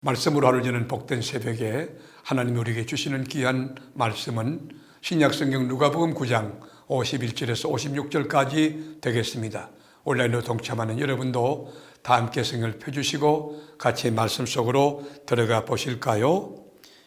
말씀으로 하루 저는 복된 새벽에 하나님이 우리에게 주시는 귀한 말씀은 신약성경 누가복음 9장 51절에서 56절까지 되겠습니다. 온라인으로 동참하는 여러분도 다 함께 성경을 펴주시고 같이 말씀 속으로 들어가 보실까요?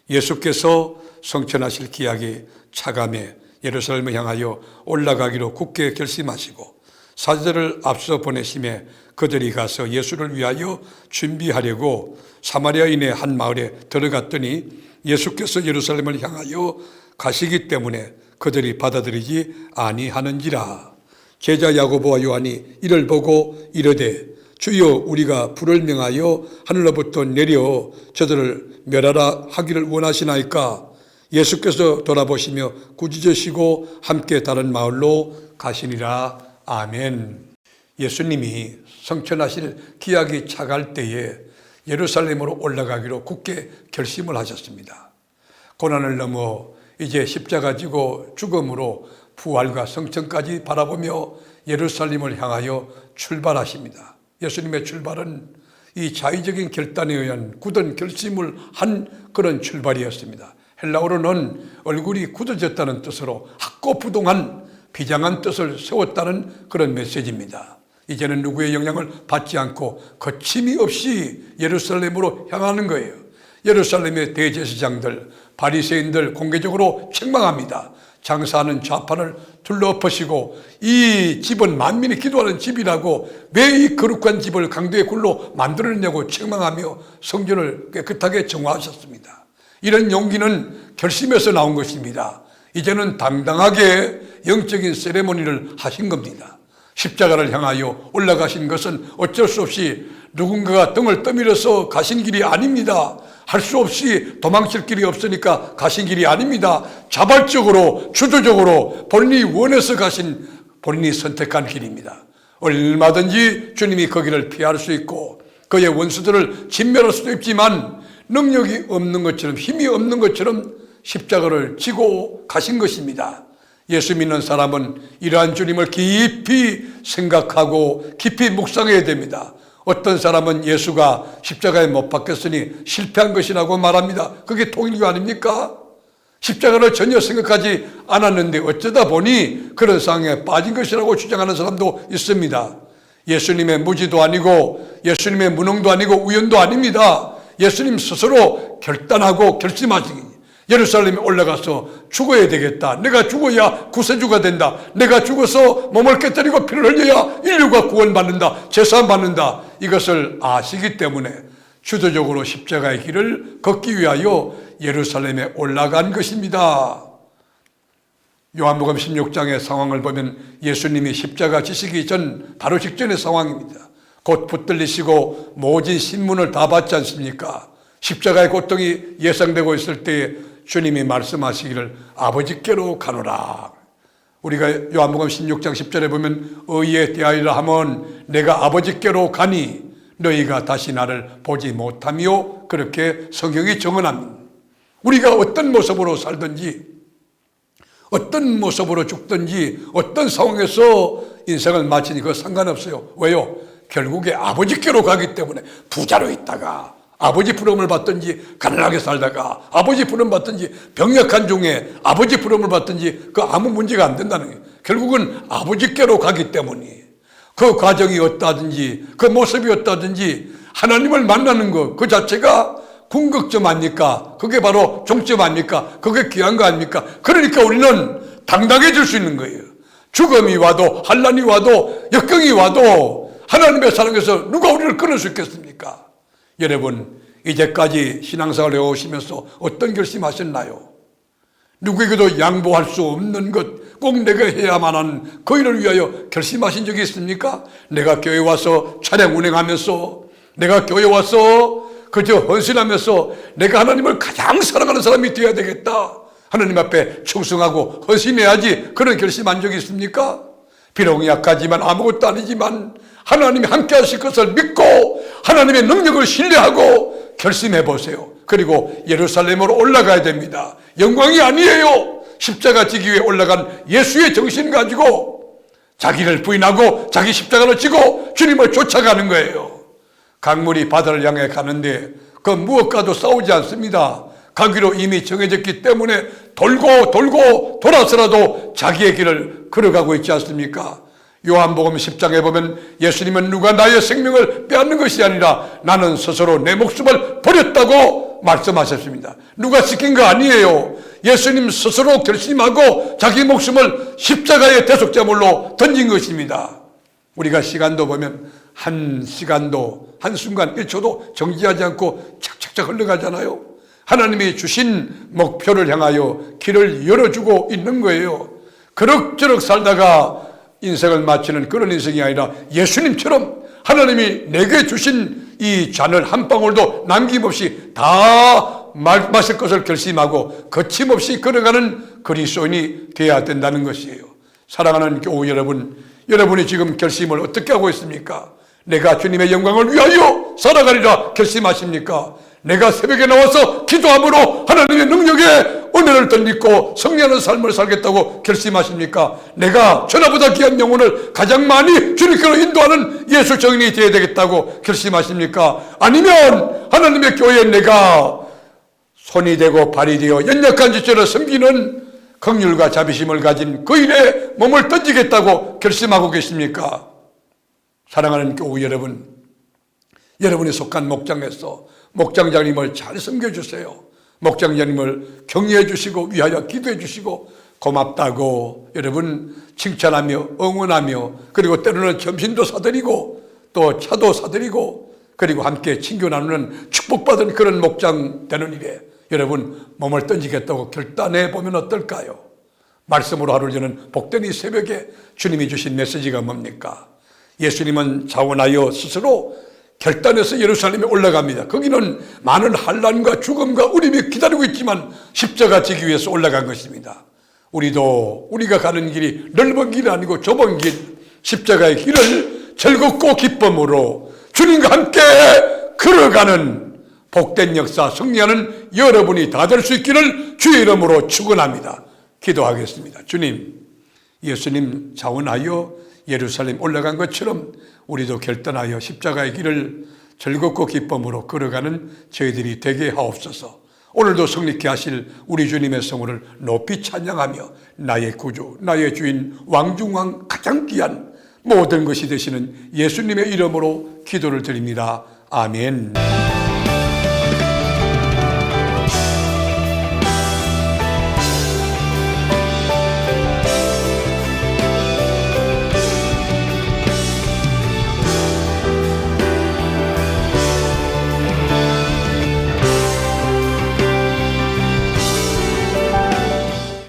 예수께서 성천하실 기약이 차감해 예루살렘을 향하여 올라가기로 굳게 결심하시고 사제들을 앞서 보내심에 그들이 가서 예수를 위하여 준비하려고 사마리아인의 한 마을에 들어갔더니 예수께서 예루살렘을 향하여 가시기 때문에 그들이 받아들이지 아니하는지라. 제자 야고보와 요한이 이를 보고 이르되 주여 우리가 불을 명하여 하늘로부터 내려 저들을 멸하라 하기를 원하시나이까? 예수께서 돌아보시며 꾸짖으시고 함께 다른 마을로 가시니라. 아멘. 예수님이 성천하실 기약이 차갈 때에 예루살렘으로 올라가기로 굳게 결심을 하셨습니다. 고난을 넘어 이제 십자가 지고 죽음으로 부활과 성천까지 바라보며 예루살렘을 향하여 출발하십니다. 예수님의 출발은 이 자의적인 결단에 의한 굳은 결심을 한 그런 출발이었습니다. 헬라어로는 얼굴이 굳어졌다는 뜻으로 학고부동한 비장한 뜻을 세웠다는 그런 메시지입니다. 이제는 누구의 영향을 받지 않고 거침이 없이 예루살렘으로 향하는 거예요. 예루살렘의 대제사장들, 바리새인들 공개적으로 책망합니다. 장사하는 좌판을 둘러엎으시고 이 집은 만민이 기도하는 집이라고 왜 이 거룩한 집을 강도의 굴로 만들어내냐고 책망하며 성전을 깨끗하게 정화하셨습니다. 이런 용기는 결심에서 나온 것입니다. 이제는 당당하게 영적인 세레모니를 하신 겁니다. 십자가를 향하여 올라가신 것은 어쩔 수 없이 누군가가 등을 떠밀어서 가신 길이 아닙니다. 할 수 없이 도망칠 길이 없으니까 가신 길이 아닙니다. 자발적으로 주도적으로 본인이 원해서 가신, 본인이 선택한 길입니다. 얼마든지 주님이 그 길을 피할 수 있고 그의 원수들을 진멸할 수도 있지만 능력이 없는 것처럼, 힘이 없는 것처럼 십자가를 지고 가신 것입니다. 예수 믿는 사람은 이러한 주님을 깊이 생각하고 깊이 묵상해야 됩니다. 어떤 사람은 예수가 십자가에 못 박혔으니 실패한 것이라고 말합니다. 그게 통일교 아닙니까? 십자가를 전혀 생각하지 않았는데 어쩌다 보니 그런 상황에 빠진 것이라고 주장하는 사람도 있습니다. 예수님의 무지도 아니고 예수님의 무능도 아니고 우연도 아닙니다. 예수님 스스로 결단하고 결심하신 예루살렘에 올라가서 죽어야 되겠다. 내가 죽어야 구세주가 된다. 내가 죽어서 몸을 깨뜨리고 피를 흘려야 인류가 구원받는다. 제사받는다. 이것을 아시기 때문에 주도적으로 십자가의 길을 걷기 위하여 예루살렘에 올라간 것입니다. 요한복음 16장의 상황을 보면 예수님이 십자가 지시기 전 바로 직전의 상황입니다. 곧 붙들리시고 모진 신문을 다 받지 않습니까? 십자가의 고통이 예상되고 있을 때에 주님이 말씀하시기를 아버지께로 가노라. 우리가 요한복음 16장 10절에 보면 의에 대하여라 하면 내가 아버지께로 가니 너희가 다시 나를 보지 못하며 그렇게 성경이 정언합니다. 우리가 어떤 모습으로 살든지 어떤 모습으로 죽든지 어떤 상황에서 인생을 마치니 그거 상관없어요. 왜요? 결국에 아버지께로 가기 때문에 부자로 있다가 아버지 부름을 받든지 가난하게 살다가 아버지 부름 받든지 병약한 중에 아버지 부름을 받든지 그 아무 문제가 안 된다는 거예요. 결국은 아버지께로 가기 때문에 그 과정이 어떠하든지 그 모습이 어떠하든지 하나님을 만나는 것 그 자체가 궁극점 아닙니까? 그게 바로 종점 아닙니까? 그게 귀한 거 아닙니까? 그러니까 우리는 당당해질 수 있는 거예요. 죽음이 와도 환난이 와도 역경이 와도 하나님의 사랑에서 누가 우리를 끊을 수 있겠습니까? 여러분 이제까지 신앙생활을 해오시면서 어떤 결심하셨나요? 누구에게도 양보할 수 없는 것 꼭 내가 해야만 하는 그 일을 위하여 결심하신 적이 있습니까? 내가 교회 와서 차량 운행하면서 내가 교회 와서 그저 헌신하면서 내가 하나님을 가장 사랑하는 사람이 되어야 되겠다. 하나님 앞에 충성하고 헌신해야지 그런 결심한 적이 있습니까? 비록 약하지만 아무것도 아니지만 하나님이 함께 하실 것을 믿고 하나님의 능력을 신뢰하고 결심해 보세요. 그리고 예루살렘으로 올라가야 됩니다. 영광이 아니에요. 십자가 지기 위해 올라간 예수의 정신 가지고 자기를 부인하고 자기 십자가를 지고 주님을 쫓아가는 거예요. 강물이 바다를 향해 가는데 그 무엇과도 싸우지 않습니다. 가기로 이미 정해졌기 때문에 돌고 돌아서라도 자기의 길을 걸어가고 있지 않습니까? 요한복음 10장에 보면 예수님은 누가 나의 생명을 빼앗는 것이 아니라 나는 스스로 내 목숨을 버렸다고 말씀하셨습니다. 누가 시킨 거 아니에요. 예수님 스스로 결심하고 자기 목숨을 십자가의 대속제물로 던진 것입니다. 우리가 시간도 보면 한순간 1초도 정지하지 않고 착착착 흘러가잖아요. 하나님이 주신 목표를 향하여 길을 열어주고 있는 거예요. 그럭저럭 살다가 인생을 마치는 그런 인생이 아니라 예수님처럼 하나님이 내게 주신 이 잔을 한 방울도 남김없이 다 마실 것을 결심하고 거침없이 걸어가는 그리스도인이 되어야 된다는 것이에요. 사랑하는 교우 여러분, 여러분이 지금 결심을 어떻게 하고 있습니까? 내가 주님의 영광을 위하여 살아가리라 결심하십니까? 내가 새벽에 나와서 기도함으로 하나님의 능력에 은혜를 덧입고 승리하는 삶을 살겠다고 결심하십니까? 내가 천하보다 귀한 영혼을 가장 많이 주님께로 인도하는 예수 정인이 되어야 되겠다고 결심하십니까? 아니면 하나님의 교회에 내가 손이 되고 발이 되어 연약한 지체를 섬기는 긍휼과 자비심을 가진 그 일에 몸을 던지겠다고 결심하고 계십니까? 사랑하는 교우 여러분, 여러분이 속한 목장에서 목장장님을 잘 섬겨주세요. 목장장님을 격려해 주시고 위하여 기도해 주시고 고맙다고 여러분 칭찬하며 응원하며 그리고 때로는 점심도 사드리고 또 차도 사드리고 그리고 함께 친교 나누는 축복받은 그런 목장 되는 일에 여러분 몸을 던지겠다고 결단해 보면 어떨까요? 말씀으로 하루 저는 복된 이 새벽에 주님이 주신 메시지가 뭡니까? 예수님은 자원하여 스스로 결단해서 예루살렘에 올라갑니다. 거기는 많은 환난과 죽음과 우림이 기다리고 있지만 십자가 지기 위해서 올라간 것입니다. 우리도 우리가 가는 길이 넓은 길이 아니고 좁은 길, 십자가의 길을 즐겁고 기쁨으로 주님과 함께 걸어가는 복된 역사 승리하는 여러분이 다 될 수 있기를 주의 이름으로 축원합니다. 기도하겠습니다. 주님, 예수님 자원하여 예루살렘 올라간 것처럼 우리도 결단하여 십자가의 길을 즐겁고 기쁨으로 걸어가는 저희들이 되게 하옵소서. 오늘도 승리케 하실 우리 주님의 성호를 높이 찬양하며 나의 구주, 나의 주인, 왕중왕 가장 귀한 모든 것이 되시는 예수님의 이름으로 기도를 드립니다. 아멘.